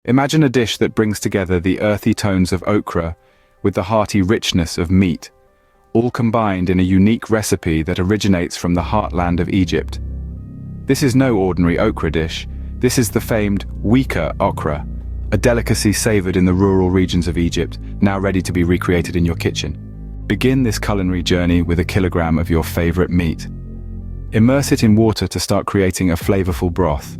Imagine a dish that brings together the earthy tones of okra with the hearty richness of meat, all combined in a unique recipe that originates from the heartland of Egypt. This is no ordinary okra dish. This is the famed Weeka okra, a delicacy savored in the rural regions of Egypt, now ready to be recreated in your kitchen. Begin this culinary journey with a kilogram of your favorite meat. Immerse it in water to start creating a flavorful broth.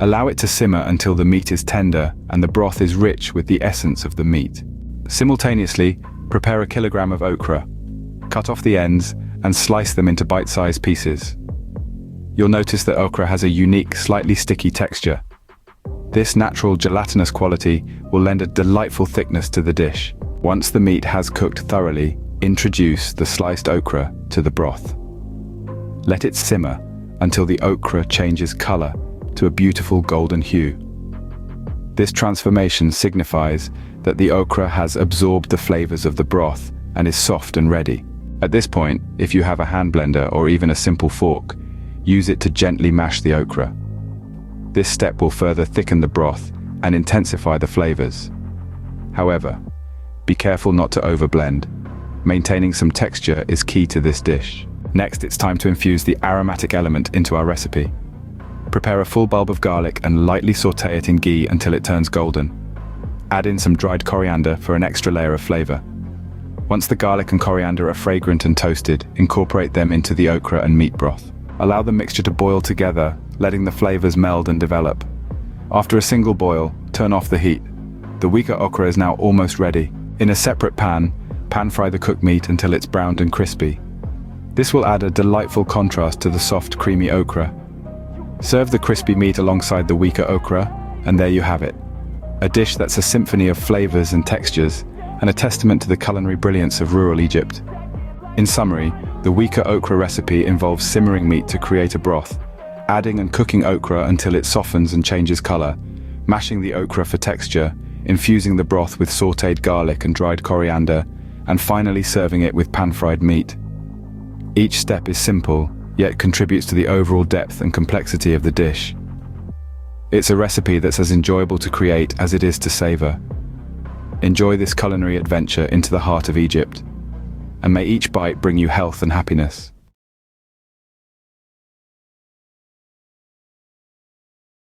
Allow it to simmer until the meat is tender and the broth is rich with the essence of the meat. Simultaneously, prepare a kilogram of okra. Cut off the ends and slice them into bite-sized pieces. You'll notice that okra has a unique, slightly sticky texture. This natural gelatinous quality will lend a delightful thickness to the dish. Once the meat has cooked thoroughly, introduce the sliced okra to the broth. Let it simmer until the okra changes color to a beautiful golden hue. This transformation signifies that the okra has absorbed the flavors of the broth and is soft and ready. At this point, if you have a hand blender or even a simple fork, use it to gently mash the okra. This step will further thicken the broth and intensify the flavors. However, be careful not to overblend. Maintaining some texture is key to this dish. Next, it's time to infuse the aromatic element into our recipe. Prepare a full bulb of garlic and lightly sauté it in ghee until it turns golden. Add in some dried coriander for an extra layer of flavor. Once the garlic and coriander are fragrant and toasted, incorporate them into the okra and meat broth. Allow the mixture to boil together, letting the flavors meld and develop. After a single boil, turn off the heat. The Weeka okra is now almost ready. In a separate pan, pan-fry the cooked meat until it's browned and crispy. This will add a delightful contrast to the soft, creamy okra. Serve the crispy meat alongside the Weeka okra, and there you have it. A dish that's a symphony of flavors and textures, and a testament to the culinary brilliance of rural Egypt. In summary, the Weeka okra recipe involves simmering meat to create a broth, adding and cooking okra until it softens and changes color, mashing the okra for texture, infusing the broth with sautéed garlic and dried coriander, and finally serving it with pan-fried meat. Each step is simple, yet contributes to the overall depth and complexity of the dish. It's a recipe that's as enjoyable to create as it is to savor. Enjoy this culinary adventure into the heart of Egypt, and may each bite bring you health and happiness.